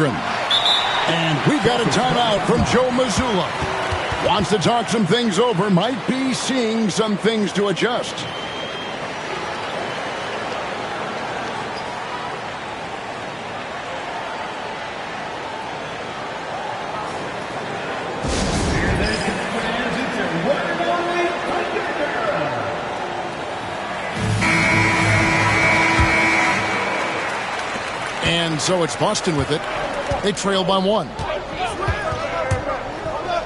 And we've got a timeout from Joe Mazzulla. Wants to talk some things over, might be seeing some things to adjust. And so it's Boston with it. They trail by 1.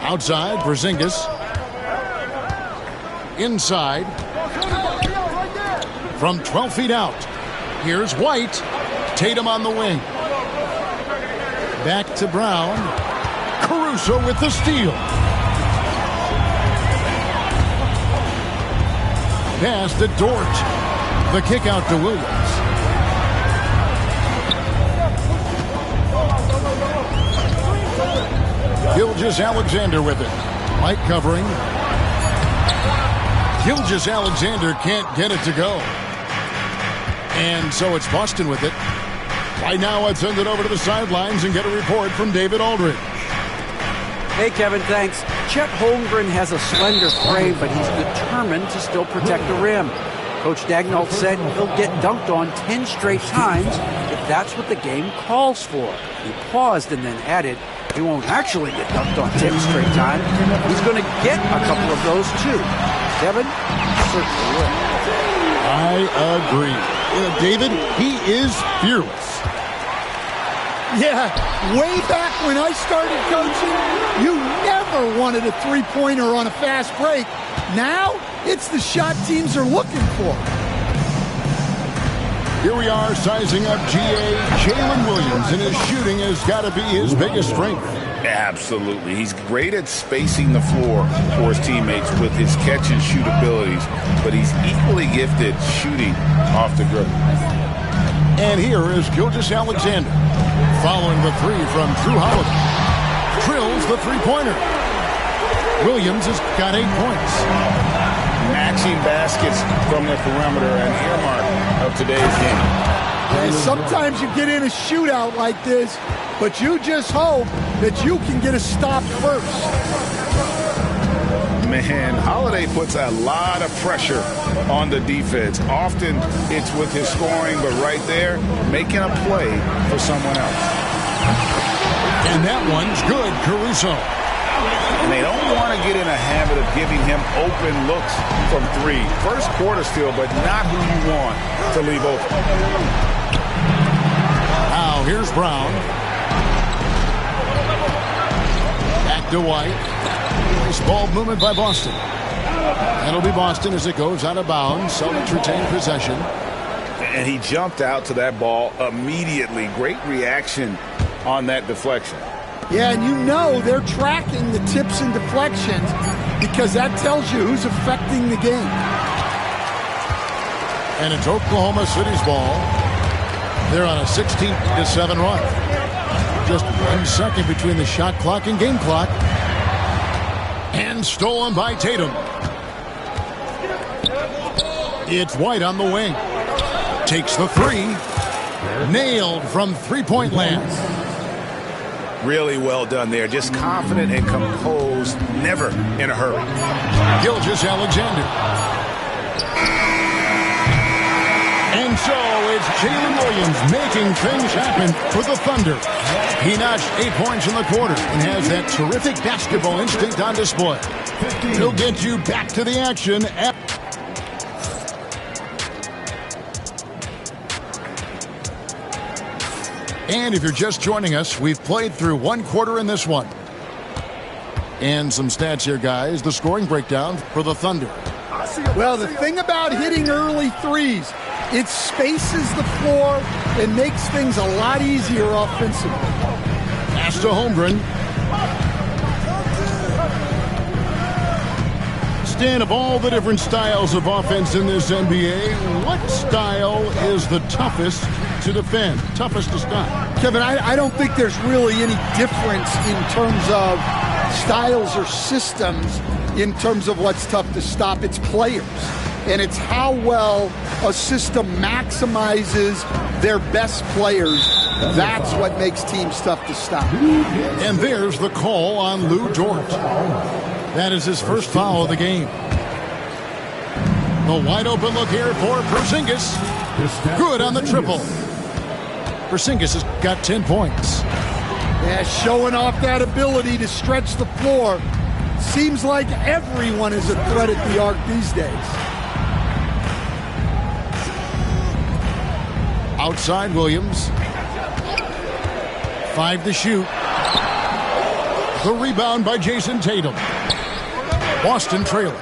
Outside, Porzingis. Inside. From 12 feet out. Here's White. Tatum on the wing. Back to Brown. Caruso with the steal. Pass to Dort. The kick out to Williams. Gilgeous-Alexander with it. Light covering. Gilgeous-Alexander can't get it to go. And so it's Boston with it. Right now, I'd send it over to the sidelines and get a report from David Aldridge. Hey, Kevin, thanks. Chet Holmgren has a slender frame, but he's determined to still protect the rim. Coach Daigneault said he'll get dunked on 10 straight times if that's what the game calls for. He paused and then added, he won't actually get dunked on 10 straight times. He's going to get a couple of those, too. Kevin, certainly will. I agree. David, he is fearless. Yeah, way back when I started coaching, you never wanted a three-pointer on a fast break. Now, it's the shot teams are looking for. Here we are sizing up GA Jalen Williams, and his shooting has got to be his biggest strength. Absolutely. He's great at spacing the floor for his teammates with his catch-and-shoot abilities, but he's equally gifted shooting off the dribble. And here is Gilgeous-Alexander following the three from Drew Holiday. Drills the three-pointer. Williams has got 8 points. Matching baskets from the perimeter, an earmark of today's game. And sometimes you get in a shootout like this, but you just hope that you can get a stop first. Man, Holiday puts a lot of pressure on the defense. Often it's with his scoring, but right there, making a play for someone else. And that one's good, Caruso. And they don't want to get in a habit of giving him open looks from 3. First quarter still, but not who you want to leave open. Now here's Brown. Back to White. Nice ball movement by Boston. That'll be Boston as it goes out of bounds. Celtics retain possession. And he jumped out to that ball immediately. Great reaction on that deflection. Yeah, and you know they're tracking the tips and deflections because that tells you who's affecting the game. And it's Oklahoma City's ball. They're on a 16-7 run. Just 1 second between the shot clock and game clock. And stolen by Tatum. It's White on the wing. Takes the three. Nailed from three-point land. Really well done there. Just confident and composed. Never in a hurry. Gilgeous-Alexander. And so it's Jalen Williams making things happen for the Thunder. He notched 8 points in the quarter and has that terrific basketball instinct on display. He'll get you back to the action. And if you're just joining us, we've played through 1 quarter in this one. And some stats here, guys. The scoring breakdown for the Thunder. Well, the thing about hitting early threes, it spaces the floor and makes things a lot easier offensively. Pass to Holmgren. Stan, of all the different styles of offense in this NBA, what style is the toughest to defend, toughest to stop? Kevin, I don't think there's really any difference in terms of styles or systems in terms of what's tough to stop. It's players. And it's how well a system maximizes their best players That's what makes teams tough to stop. And there's the call on Lou Dort. That is his first foul of the game. The wide open look here for Porzingis. Good on the triple. Porzingis has got 10 points. Yeah, showing off that ability to stretch the floor. Seems like everyone is a threat at the arc these days. Outside Williams. 5 to shoot. The rebound by Jason Tatum. Boston trailing.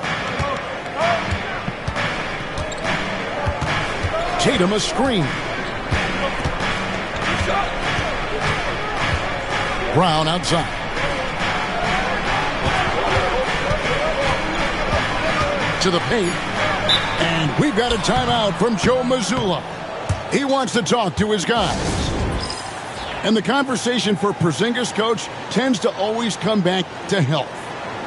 Tatum a screen. Brown outside. To the paint. And we've got a timeout from Joe Mazzulla. He wants to talk to his guys. And the conversation for Porzingis, coach, tends to always come back to health.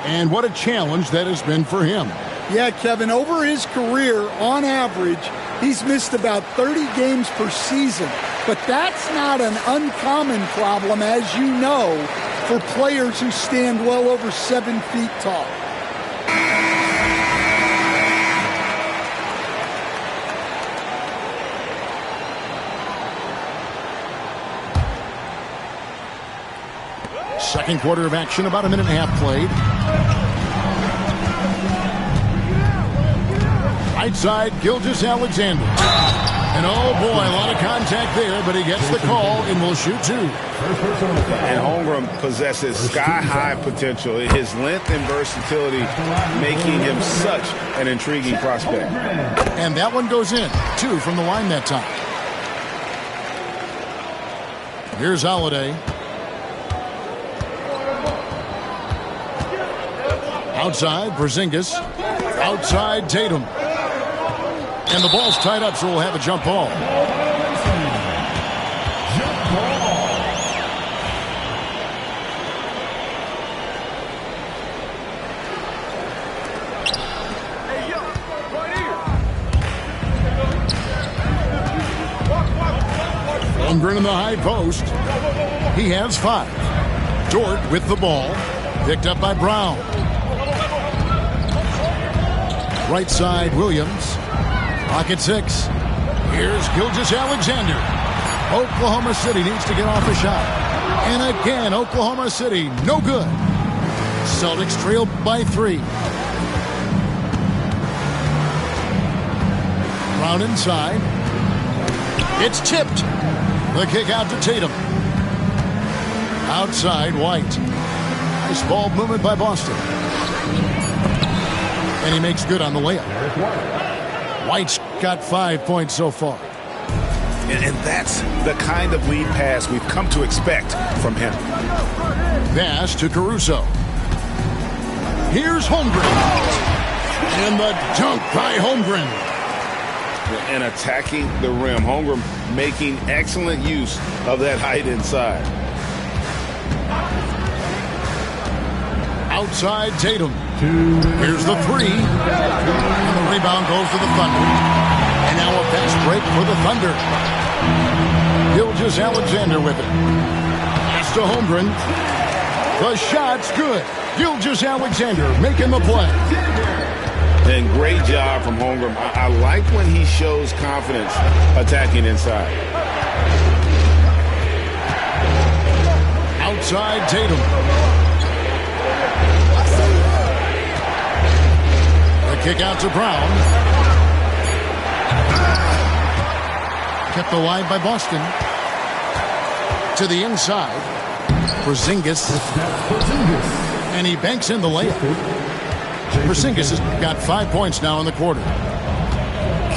And what a challenge that has been for him. Yeah, Kevin, over his career, on average, he's missed about 30 games per season. But that's not an uncommon problem, as you know, for players who stand well over 7 feet tall. Second quarter of action, about a minute and a half played. Right side, Gilgeous-Alexander. And oh boy, a lot of contact there, but he gets the call and will shoot 2. And Holmgren possesses sky-high potential. His length and versatility making him such an intriguing prospect. And that one goes in. 2 from the line that time. Here's Holiday. Outside, Porzingis. Outside, Tatum. And the ball's tied up, so we'll have a jump ball. Holmgren in the high post. He has 5. Dort with the ball. Picked up by Brown. Right side, Williams. Pocket 6. Here's Gilgeous-Alexander. Oklahoma City needs to get off a shot. And again, Oklahoma City, no good. Celtics trail by 3. Brown inside. It's tipped. The kick out to Tatum. Outside, White. Nice ball movement by Boston. And he makes good on the layup. White's got 5 points so far. And that's the kind of lead pass we've come to expect from him. Pass to Caruso. Here's Holmgren. And the dunk by Holmgren. And attacking the rim. Holmgren making excellent use of that height inside. Outside Tatum. Here's the 3. And the rebound goes to the Thunder. And now a fast break for the Thunder. Gilgeous-Alexander with it. Pass to Holmgren. The shot's good. Gilgeous-Alexander making the play. And great job from Holmgren. I like when he shows confidence attacking inside. Outside Tatum. Kick out to Brown. Kept alive by Boston. To the inside. Porzingis. And he banks in the layup. Porzingis has got 5 points now in the quarter.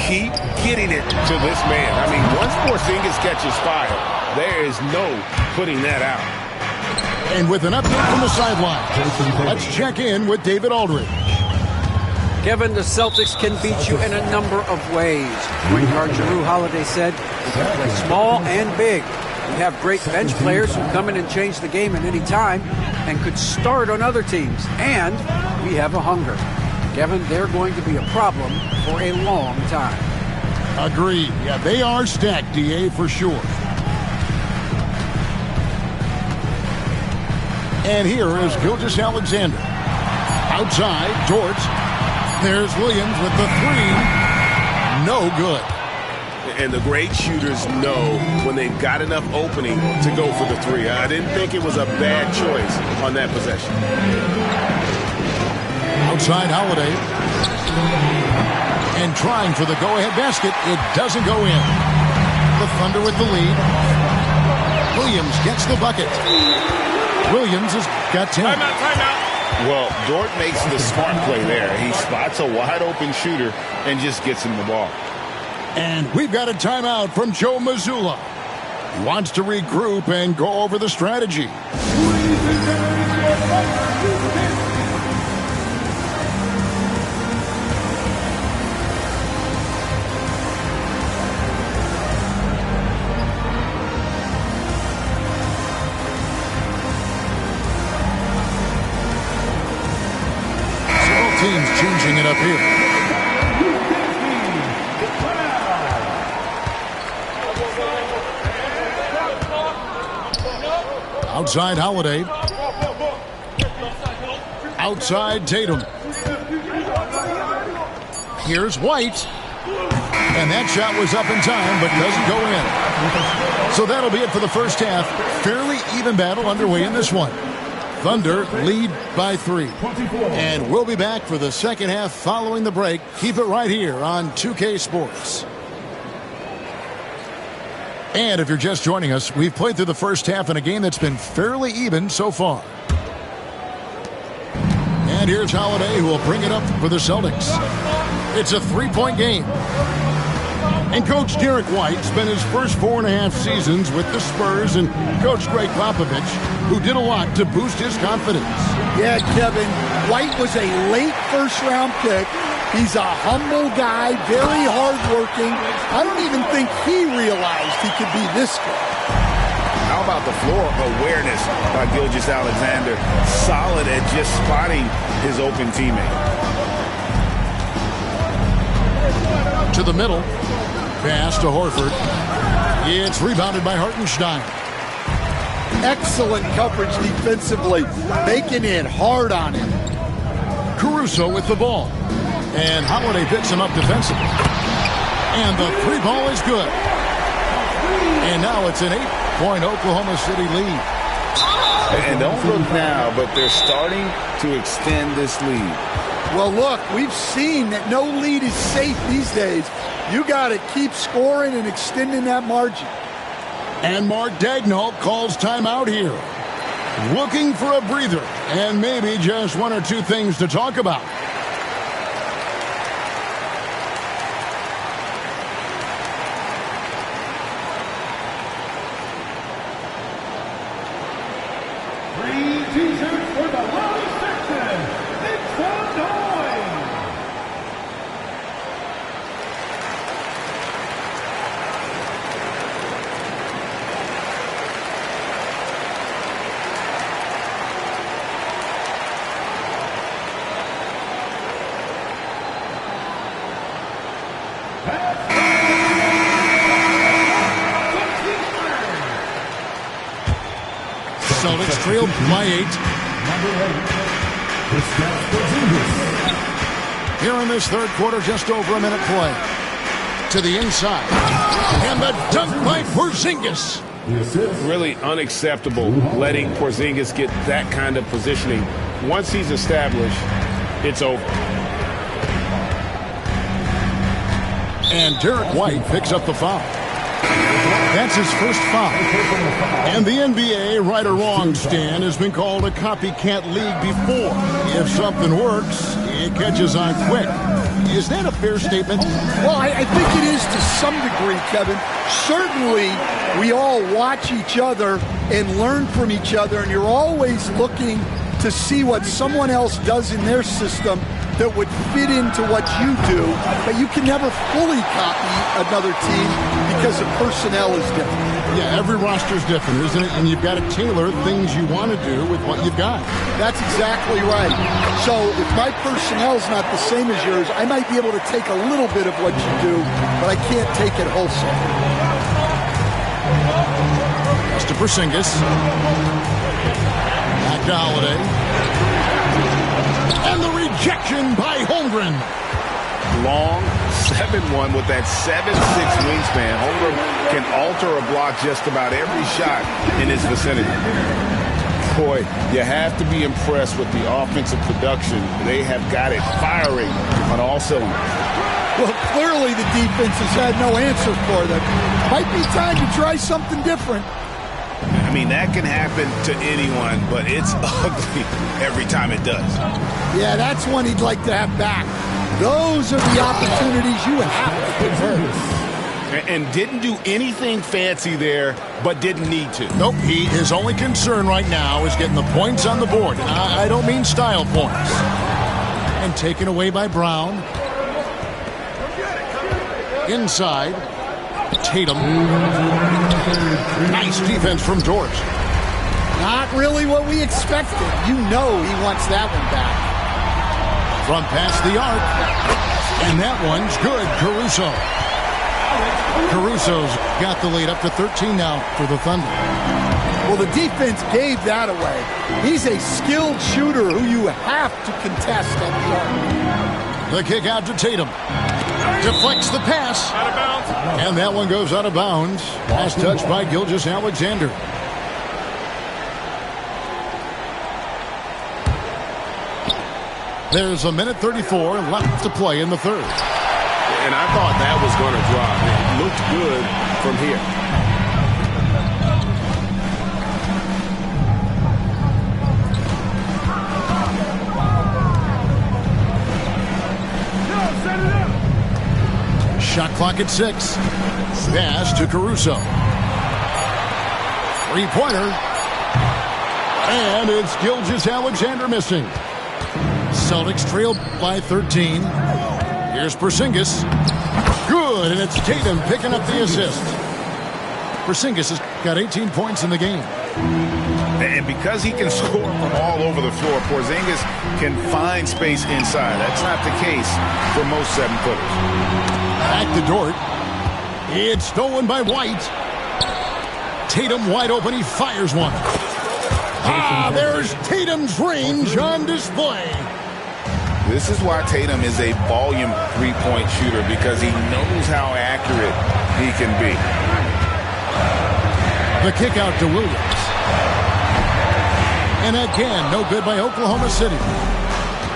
Keep getting it to this man. I mean, once Porzingis catches fire, there is no putting that out. And with an update from the sideline, let's check in with David Aldridge. Kevin, the Celtics can beat you in a number of ways. Point guard Jrue Holiday said, "We can play small and big. We have great bench players who come in and change the game at any time and could start on other teams. And we have a hunger." Kevin, they're going to be a problem for a long time. Agreed. Yeah, they are stacked, DA, for sure. And here is Gilgeous-Alexander. Outside, Dort. There's Williams with the three. No good. And the great shooters know when they've got enough opening to go for the three. I didn't think it was a bad choice on that possession. Outside Holiday. And trying for the go-ahead basket. It doesn't go in. The Thunder with the lead. Williams gets the bucket. Williams has got 10. Timeout. Well, Dort makes the smart play there. He spots a wide-open shooter and just gets him the ball. And we've got a timeout from Joe Mazzulla. He wants to regroup and go over the strategy. Several teams changing it up here. Outside Holiday. Outside Tatum. Here's White. And that shot was up in time, but doesn't go in. So that'll be it for the first half. Fairly even battle underway in this one. Thunder lead by 3. And we'll be back for the second half following the break. Keep it right here on 2K Sports. And if you're just joining us, we've played through the first half in a game that's been fairly even so far. And here's Holiday, who will bring it up for the Celtics. It's a 3-point game. And Coach Derek White spent his first 4.5 seasons with the Spurs and Coach Greg Popovich, who did a lot to boost his confidence. Yeah, Kevin, White was a late first-round pick. He's a humble guy, very hardworking. I don't even think he realized he could be this good. How about the floor awareness by Gilgeous-Alexander? Solid at just spotting his open teammate. To the middle. Pass to Horford. It's rebounded by Hartenstein. Excellent coverage defensively, making it hard on him. Caruso with the ball. And Holiday picks him up defensively. And the 3 ball is good. And now it's an 8-point Oklahoma City lead. And don't look now, but they're starting to extend this lead. Well, look, we've seen that no lead is safe these days. You got to keep scoring and extending that margin. And Mark Daigneault calls timeout here. Looking for a breather and maybe just 1 or 2 things to talk about. Celtics trailed by 8. Here in this third quarter, just over a minute play. To the inside. And the dunk by Porzingis. Really unacceptable letting Porzingis get that kind of positioning. Once he's established, it's over. And Derek White picks up the foul. That's his first foul. And the NBA, right or wrong, Stan, has been called a copycat league before. If something works, it catches on quick. Is that a fair statement? Well, I think it is to some degree, Kevin. Certainly, we all watch each other and learn from each other, and you're always looking to see what someone else does in their system that would fit into what you do, but you can never fully copy another team because the personnel is different. Yeah, every roster is different, isn't it? And you've got to tailor things you want to do with what you've got. That's exactly right. So if my personnel is not the same as yours, I might be able to take a little bit of what you do, but I can't take it wholesale. That's to Porzingis. Back to Holiday. And the rejection by Holmgren. Long 7-1 with that 7'6" wingspan. Holmgren can alter a block just about every shot in his vicinity. Boy, you have to be impressed with the offensive production. They have got it firing on all cylinders. Well, clearly the defense has had no answer for them. Might be time to try something different. I mean, that can happen to anyone, but it's ugly every time it does. Yeah, that's one he'd like to have back. Those are the opportunities you have to convert. And didn't do anything fancy there, but didn't need to. Nope, his only concern right now is getting the points on the board. And I don't mean style points. And taken away by Brown. Inside. Tatum. Nice defense from Dort. Not really what we expected. You know he wants that one back. From past the arc. And that one's good. Caruso. Caruso's got the lead up to 13 now for the Thunder. Well, the defense gave that away. He's a skilled shooter who you have to contest at the arc. The kick out to Tatum. Deflects the pass. Out of bounds. And that one goes out of bounds. Pass touched by Gilgeous-Alexander. There's a minute 34 left to play in the third. And I thought that was going to drop. It looked good from here. Shot clock at 6. Pass to Caruso. Three-pointer. And it's Gilgeous-Alexander missing. Celtics trailed by 13. Here's Porzingis. Good, and it's Tatum picking up the assist. Porzingis has got 18 points in the game. And because he can score from all over the floor, Porzingis can find space inside. That's not the case for most 7-footers. Back to Dort. It's stolen by White. Tatum wide open. He fires one. There's Tatum's range on display. This is why Tatum is a volume three-point shooter, because he knows how accurate he can be. The kick out to Williams. And again, no good by Oklahoma City.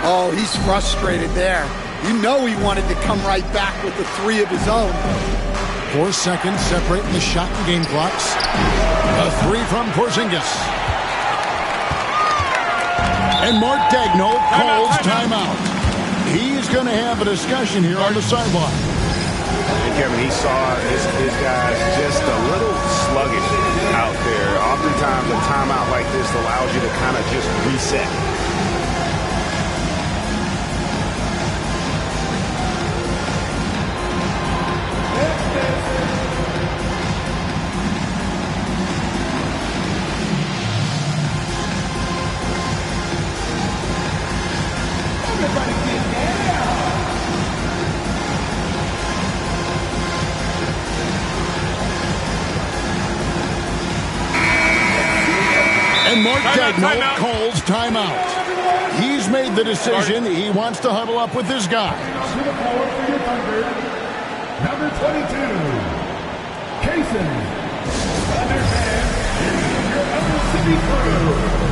Oh, he's frustrated there. You know he wanted to come right back with the three of his own. 4 seconds separating the shot and game clocks. A three from Porzingis. And Mark Daigneault calls timeout. He's going to have a discussion here on the sideline. And Kevin, he saw his guys just a little sluggish out there. Oftentimes a timeout like this allows you to kind of just reset. And Mark Daigneault calls timeout. He's made the decision. He wants to huddle up with his guys. Number 22, Kaysen. Underhand, your Upper City crew.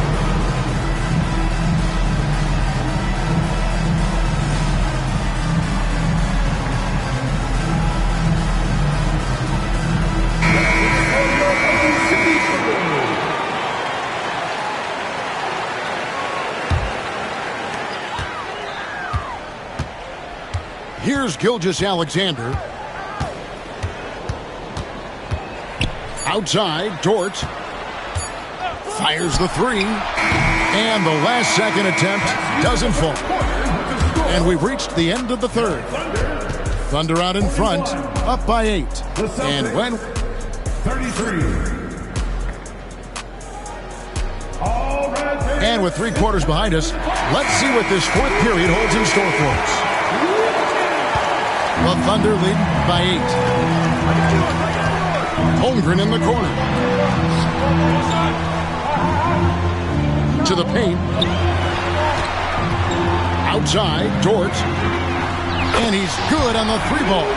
Here's Gilgeous-Alexander. Outside, Dort fires the three. And the last second attempt doesn't fall. And we've reached the end of the third. Thunder out in front, up by 8. And when 33. And with 3 quarters behind us, let's see what this fourth period holds in store for us. The Thunder lead by 8. Holmgren in the corner. into the paint. Outside, Dort. And he's good on the three ball.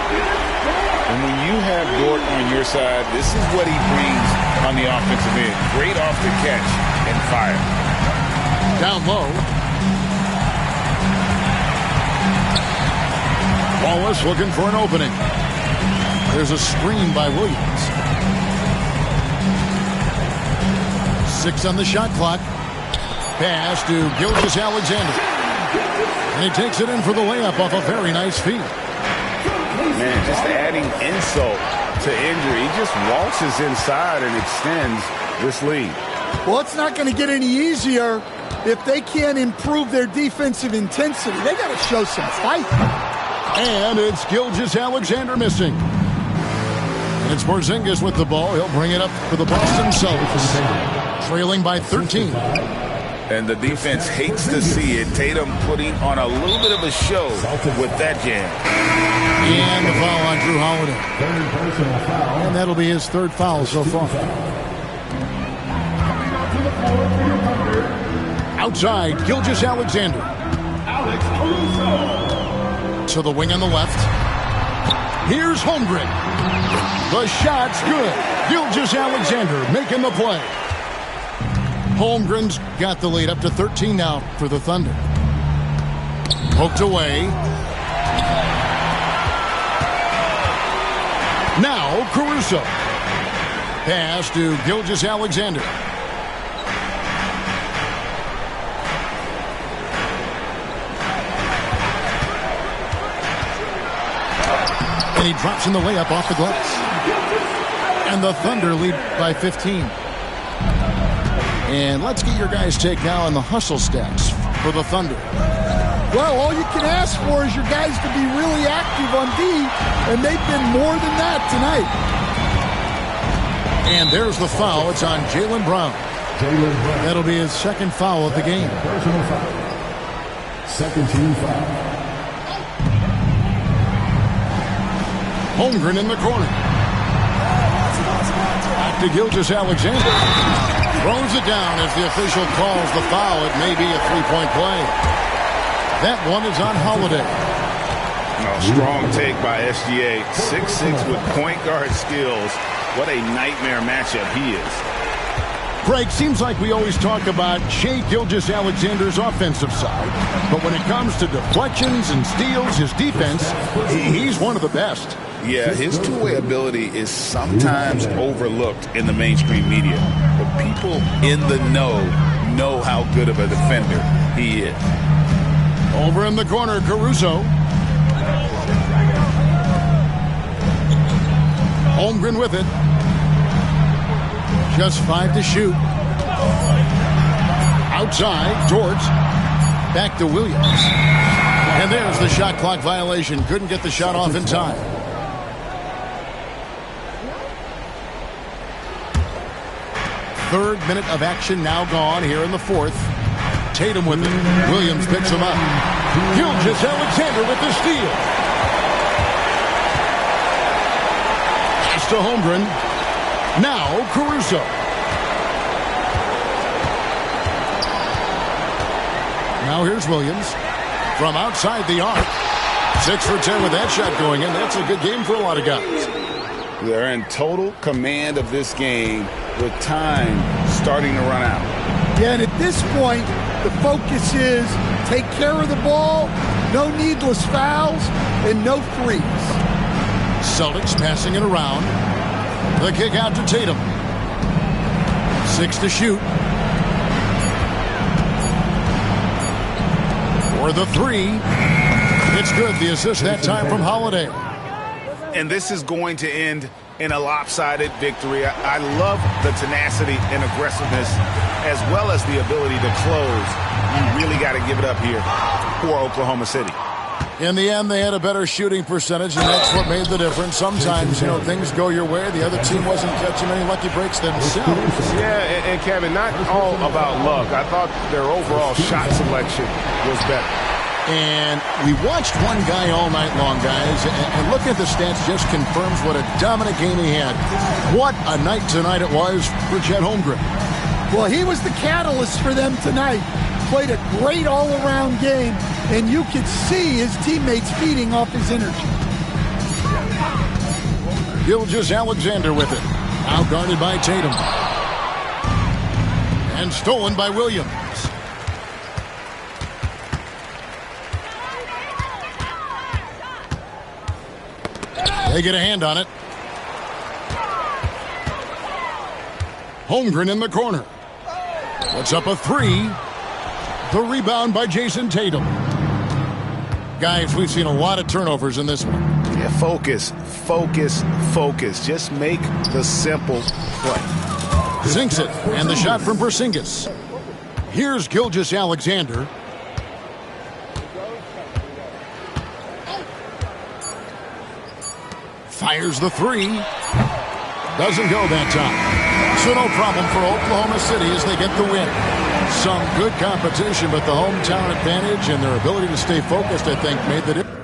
And when you have Dort on your side, this is what he brings on the offensive end. Great off the catch and fire. Down low. Wallace looking for an opening. There's a screen by Williams. 6 on the shot clock. Pass to Gilgeous-Alexander. And he takes it in for the layup off a very nice feed. Man, just adding insult to injury. He just waltzes inside and extends this lead. Well, it's not going to get any easier if they can't improve their defensive intensity. They got to show some fight. And it's Gilgeous-Alexander missing. And it's Porzingis with the ball. He'll bring it up for the Boston Celtics. Trailing by 13. And the defense hates to see it. Tatum putting on a little bit of a show with that jam. And the foul on Drew Holiday. And that'll be his third foul so far. Outside, Gilgeous-Alexander. To the wing on the left. Here's Holmgren. The shot's good. Gilgeous-Alexander making the play. Holmgren's got the lead up to 13 now for the Thunder. Poked away. Now Caruso. Pass to Gilgeous-Alexander. And he drops in the layup off the glass. And the Thunder lead by 15. And let's get your guys' take now on the hustle stats for the Thunder. Well, all you can ask for is your guys to be really active on D, and they've been more than that tonight. And there's the foul. It's on Jaylen Brown. That'll be his second foul of the game. Personal foul. Second team foul. Holmgren in the corner. Back to Gilgeous-Alexander. Throws it down as the official calls the foul. It may be a three-point play. That one is on Holiday. Strong take by SGA. 6'6" with point guard skills. What a nightmare matchup he is. Greg, seems like we always talk about Shai Gilgeous-Alexander's offensive side. But when it comes to deflections and steals, his defense, he's one of the best. Yeah, his two-way ability is sometimes overlooked in the mainstream media. But people in the know how good of a defender he is. Over in the corner, Caruso. Holmgren with it. Just 5 to shoot. Outside, Dort. Back to Williams. And there's the shot clock violation. Couldn't get the shot off in time. Third minute of action now gone here in the fourth. Tatum with it. Williams picks him up. Gilgeous-Alexander with the steal. Pass to Holmgren. Now Caruso. Now here's Williams. From outside the arc. 6 for 10 with that shot going in. That's a good game for a lot of guys. They're in total command of this game with time starting to run out. Yeah, and at this point, the focus is take care of the ball, no needless fouls, and no threes. Celtics passing it around. The kick out to Tatum. 6 to shoot. For the 3. It's good. The assist that time from Holiday. And this is going to end in a lopsided victory. I love the tenacity and aggressiveness as well as the ability to close. You really got to give it up here for Oklahoma City. In the end, they had a better shooting percentage, and that's what made the difference. Sometimes, things go your way. The other team wasn't catching any lucky breaks themselves. Yeah, and Kevin, not all about luck. I thought their overall shot selection was better. And we watched one guy all night long, guys, and looking at the stats just confirms what a dominant game he had. What a night tonight it was for Chet Holmgren. Well, he was the catalyst for them tonight. Played a great all-around game, and you could see his teammates feeding off his energy. Gilgeous-Alexander with it. Now guarded by Tatum. And stolen by Williams. They get a hand on it. Holmgren in the corner. Puts up a three. The rebound by Jason Tatum. Guys, we've seen a lot of turnovers in this one. Yeah, focus, focus, focus. Just make the simple play. Sinks it, and the shot from Porzingis. Here's Gilgeous-Alexander. Fires the three. Doesn't go that time. So no problem for Oklahoma City as they get the win. Some good competition, but the hometown advantage and their ability to stay focused, I think, made the difference.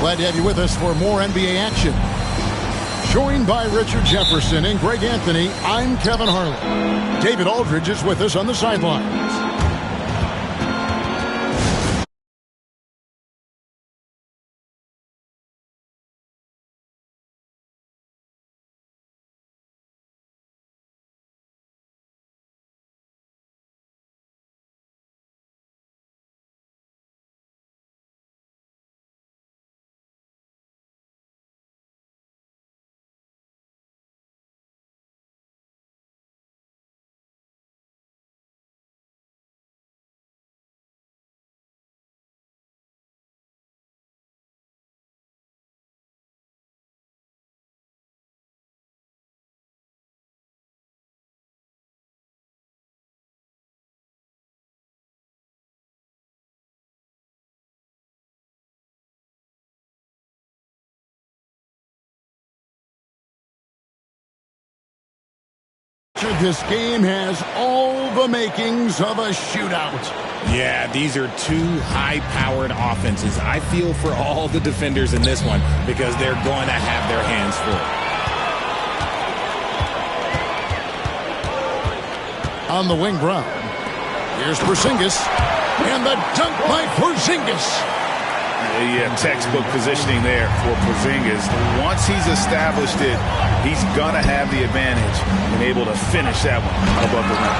Glad to have you with us for more NBA action. Joined by Richard Jefferson and Greg Anthony, I'm Kevin Harlan. David Aldridge is with us on the sidelines. This game has all the makings of a shootout. Yeah, these are two high-powered offenses. I feel for all the defenders in this one because they're going to have their hands full. On the wing, Brown. Here's Porzingis. And the dunk by Porzingis. Yeah, textbook positioning there for Porzingis. Once he's established it, he's going to have the advantage and able to finish that one above the rim.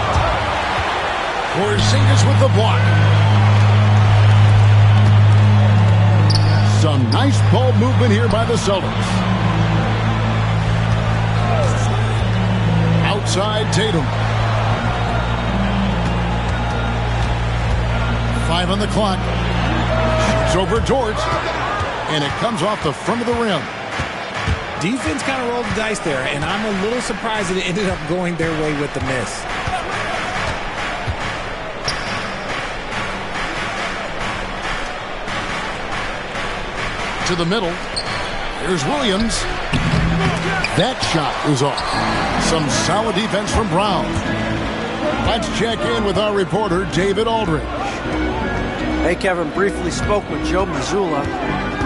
Porzingis with the block. Some nice ball movement here by the Celtics. Outside Tatum. 5 on the clock. Shoots over Dort. And it comes off the front of the rim. Defense kind of rolled the dice there, and I'm a little surprised that it ended up going their way with the miss. To the middle. Here's Williams. That shot is off. Some solid defense from Brown. Let's check in with our reporter, David Aldridge. Hey, Kevin, briefly spoke with Joe Mazzulla.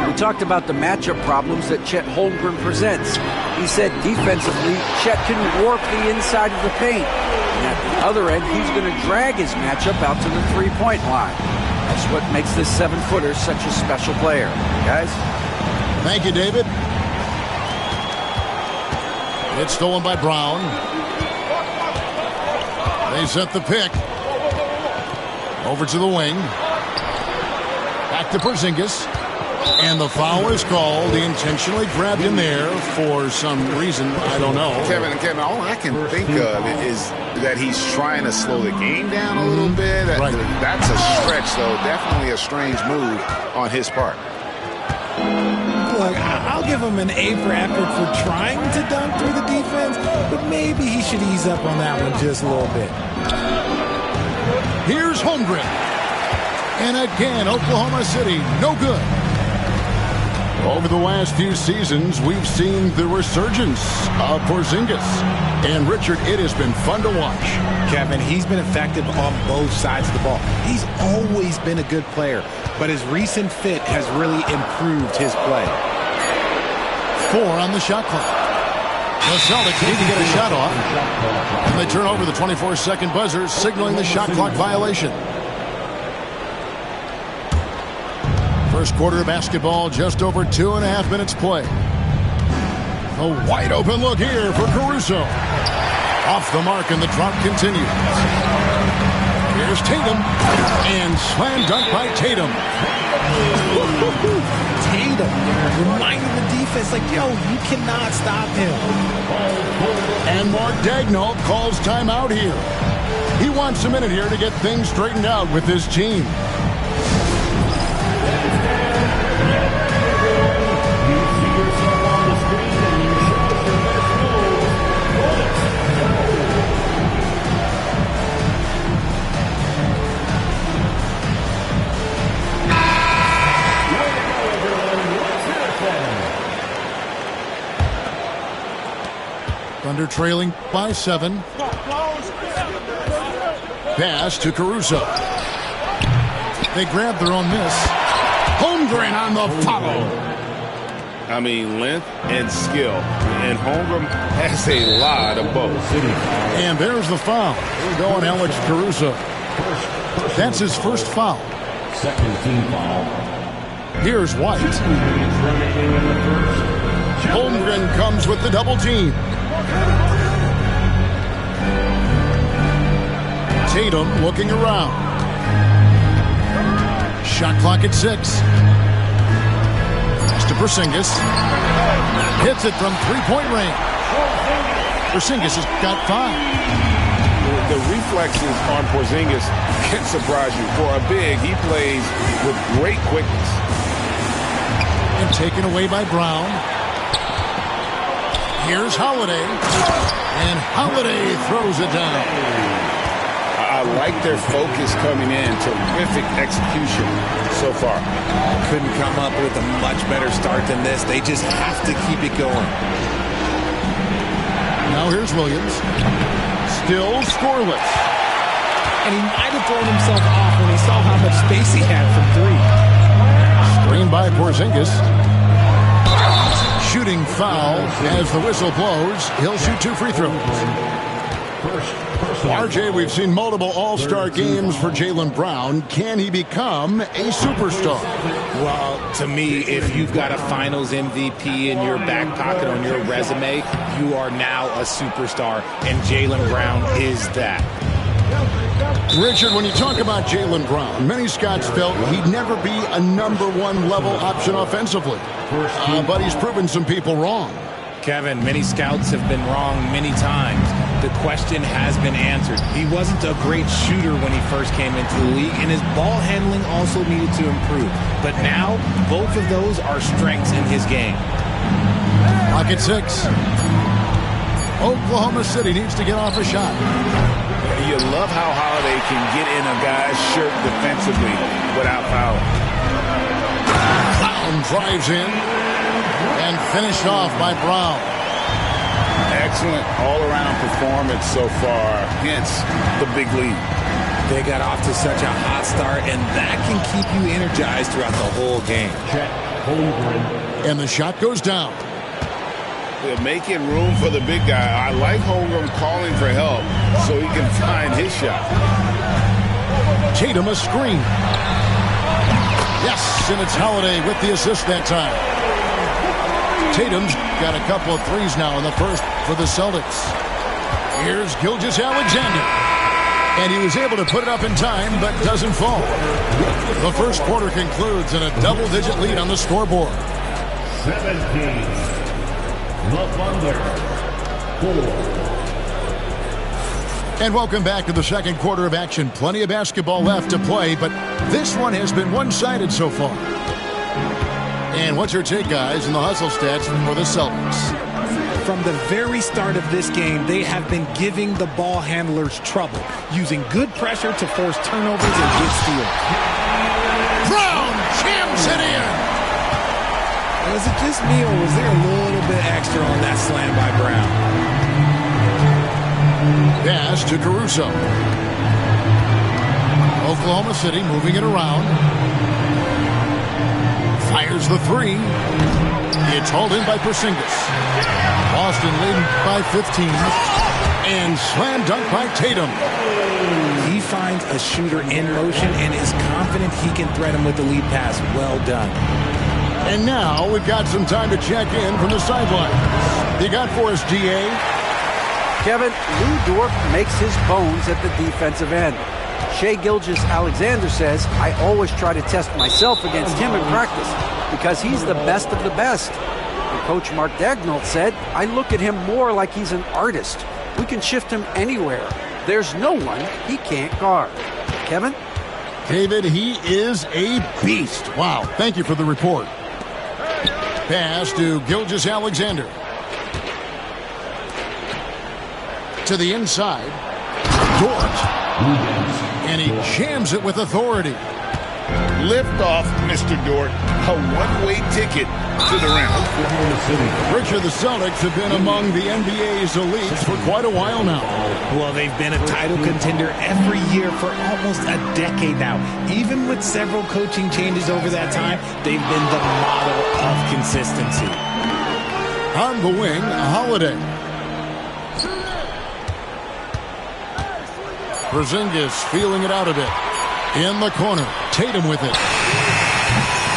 We talked about the matchup problems that Chet Holmgren presents. He said defensively, Chet can warp the inside of the paint. And at the other end, he's going to drag his matchup out to the three-point line. That's what makes this 7-footer such a special player. Guys? Thank you, David. It's stolen by Brown. They set the pick. Over to the wing. Back to Porzingis. And the foul is called. He intentionally grabbed him there for some reason. I don't know. Kevin, all I can think of is that he's trying to slow the game down a little bit. Right. That's a stretch, though. Definitely a strange move on his part. Look, I'll give him an A for effort for trying to dunk through the defense, but maybe he should ease up on that one just a little bit. Here's Holmgren. And again, Oklahoma City, no good. Over the last few seasons, we've seen the resurgence of Porzingis. And, Richard, it has been fun to watch. Kevin, he's been effective on both sides of the ball. He's always been a good player, but his recent fit has really improved his play. 4 on the shot clock. The Celtics need to get a shot off. And they turn over the 24-second buzzer, signaling the shot clock violation. First quarter of basketball, just over 2.5 minutes play. A wide open look here for Caruso. Off the mark, and the drop continues. Here's Tatum. And slam dunk by Tatum. Tatum reminding the defense, like, yo, you cannot stop him. And Mark Daigneault calls timeout here. He wants a minute here to get things straightened out with his team. Thunder trailing by 7. Pass to Caruso. They grab their own miss. Holmgren on the follow. I mean, length and skill. And Holmgren has a lot of both. And there's the foul. We're going Alex Caruso. That's his first foul. Second team foul. Here's White. Holmgren comes with the double team. Tatum looking around. Shot clock at 6. Pass to Porzingis. Hits it from three-point range. Porzingis has got 5. The reflexes on Porzingis can surprise you. For a big, he plays with great quickness. And taken away by Brown. Here's Holiday. And Holiday throws it down. I like their focus coming in. Terrific execution so far. Couldn't come up with a much better start than this. They just have to keep it going. Now here's Williams. Still scoreless. And he might have thrown himself off when he saw how much space he had from 3. Screened by Porzingis. Shooting foul as the whistle blows. He'll shoot 2 free throws. RJ, we've seen multiple all-star games for Jaylen Brown. Can he become a superstar? Well, to me, if you've got a finals MVP in your back pocket on your resume, you are now a superstar, and Jaylen Brown is that. Richard, when you talk about Jaylen Brown, many scouts felt he'd never be a #1 level option offensively. But he's proven some people wrong. Kevin, many scouts have been wrong many times. The question has been answered. He wasn't a great shooter when he first came into the league, and his ball handling also needed to improve. But now, both of those are strengths in his game. Clock at 6. Oklahoma City needs to get off a shot. You love how Holiday can get in a guy's shirt defensively without fouling. Brown drives in and finished off by Brown. Excellent all-around performance so far, hence the big lead. They got off to such a hot start, and that can keep you energized throughout the whole game. And the shot goes down. They're making room for the big guy. I like Holmgren calling for help so he can find his shot. Tatum a screen. Yes, and it's Holiday with the assist that time. Tatum's got a couple of threes now in the first for the Celtics. Here's Gilgeous-Alexander. And he was able to put it up in time, but doesn't fall. The first quarter concludes in a double-digit lead on the scoreboard. 17. The Thunder. 4. And welcome back to the second quarter of action. Plenty of basketball left to play, but this one has been one-sided so far. And what's your take, guys, in the hustle stats for the Celtics? From the very start of this game, they have been giving the ball handlers trouble, using good pressure to force turnovers and get steals. Brown jams it in. Was it just me, or was there a little bit extra on that slam by Brown? Pass to Caruso. Oklahoma City moving it around. Fires the three. It's hauled in by Porzingis. Boston leading by 15. And slam dunk by Tatum. He finds a shooter in motion and is confident he can threat him with the lead pass. Well done. And now we've got some time to check in from the sideline. You got for us, GA? Kevin, Lou Dort makes his bones at the defensive end. Shai Gilgeous-Alexander says, I always try to test myself against him in practice because he's the best of the best. And Coach Mark Daigneault said, I look at him more like he's an artist. We can shift him anywhere. There's no one he can't guard. Kevin? David, he is a beast. Wow, thank you for the report. Pass to Gilgeous-Alexander. To the inside. Dort. And he jams it with authority. Lift off, Mr. Dort. A one-way ticket to the rim. Richard, the Celtics have been among the NBA's elites for quite a while now. Well, they've been a title contender every year for almost a decade now. Even with several coaching changes over that time, they've been the model of consistency. On the wing, Holiday. Porzingis feeling it out a bit. In the corner, Tatum with it.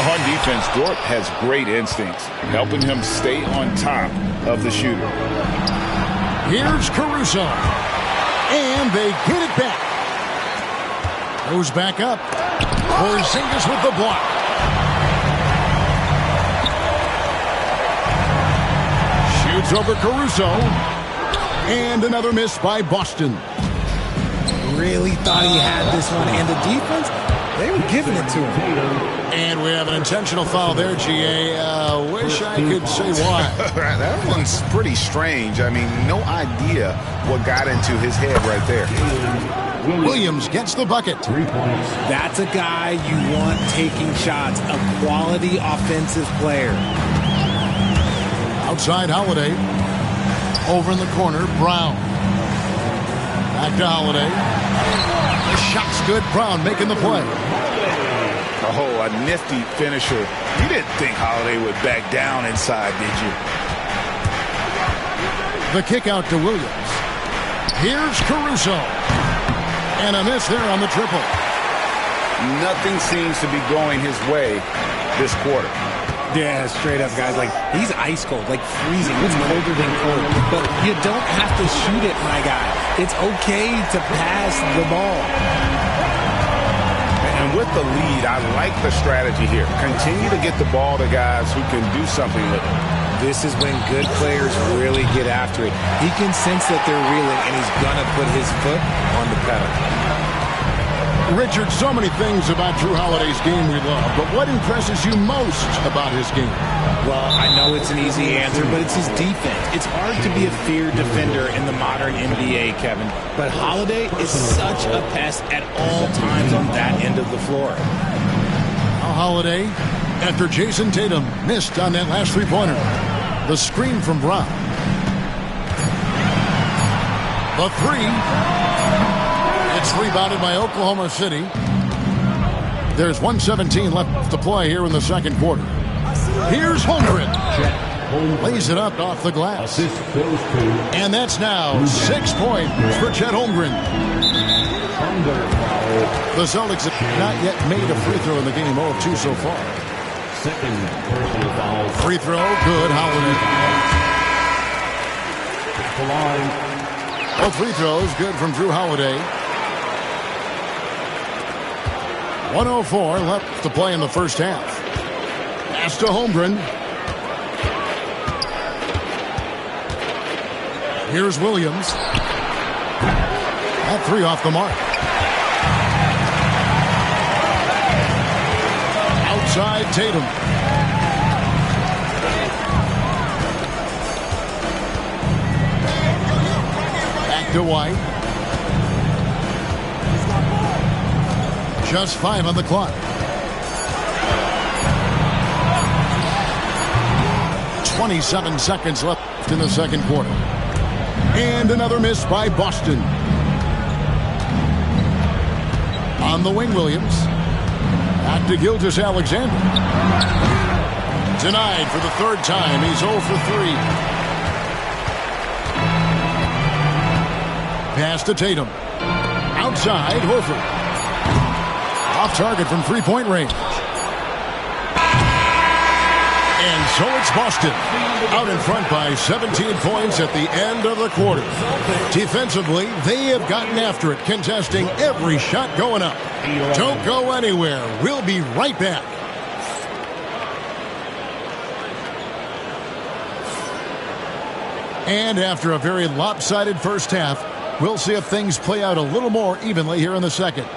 On defense, Dort has great instincts, helping him stay on top of the shooter. Here's Caruso. And they get it back. Goes back up. Porzingis with the block. Shoots over Caruso. And another miss by Boston. Really thought he had this one, and the defense, they were giving it to him. And we have an intentional foul there, GA. Wish I could say why. That one's pretty strange. I mean, no idea what got into his head right there. Williams gets the bucket. 3 points. That's a guy you want taking shots, a quality offensive player. Outside Holiday. Over in the corner, Brown. Back to Holiday. The shot's good. Brown making the play. Oh, a nifty finisher. You didn't think Holiday would back down inside, did you? The kick out to Williams. Here's Caruso. And a miss there on the triple. Nothing seems to be going his way this quarter. Yeah, straight up, guys. Like, he's ice cold, like freezing. It's colder than cold. But you don't have to shoot it, my guy. It's okay to pass the ball. And with the lead, I like the strategy here. Continue to get the ball to guys who can do something with it. This is when good players really get after it. He can sense that they're reeling, and he's going to put his foot on the pedal. Richard, so many things about Jrue Holiday's game we love, but what impresses you most about his game? Well, I know it's an easy answer, but it's his defense. It's hard to be a feared defender in the modern NBA, Kevin. But Holiday is such a pest at all times on that end of the floor. Now Holiday, after Jason Tatum missed on that last three-pointer. The screen from Brown. The three. It's rebounded by Oklahoma City. There's 1:17 left to play here in the second quarter. Here's Holmgren. Lays it up off the glass. And that's now 6 points for Chet Holmgren. The Celtics have not yet made a free throw in the game. 0 of 2 so far. Second personal foul. Free throw, good. Holiday. The line. Both free throws good from Drew Holiday. 1:04 left to play in the first half. Pass to Holmgren. Here's Williams. That three off the mark. Outside Tatum. Back to White. Just 5 on the clock. 27 seconds left in the second quarter. And another miss by Boston. On the wing, Williams. Back to Gilgeous-Alexander. Denied for the third time. He's 0 for 3. Pass to Tatum. Outside, Horford. Off target from three-point range. And so it's Boston. Out in front by 17 points at the end of the quarter. Defensively, they have gotten after it, contesting every shot going up. Don't go anywhere. We'll be right back. And after a very lopsided first half, we'll see if things play out a little more evenly here in the second.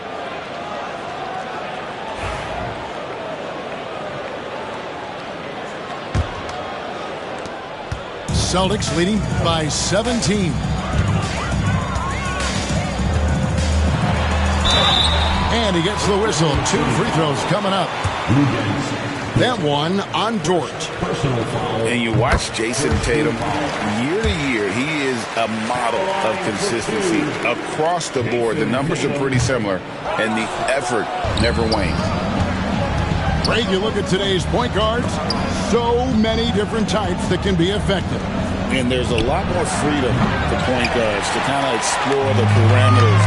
Celtics leading by 17. And he gets the whistle. 2 free throws coming up. That one on Dort. And you watch Jason Tatum year to year. He is a model of consistency across the board. The numbers are pretty similar, and the effort never wanes. Greg, you look at today's point guards, so many different types that can be effective. And there's a lot more freedom for point guards to kind of explore the parameters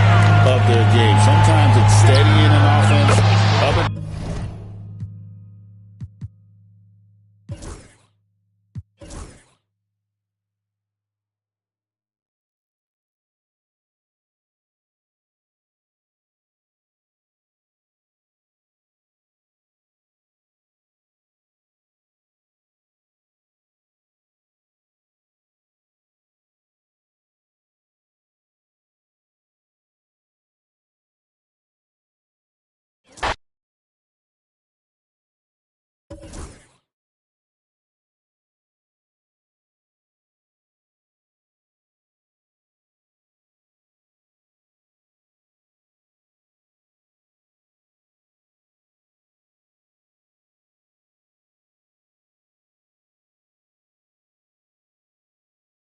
of their game. Sometimes it's steady in an offense.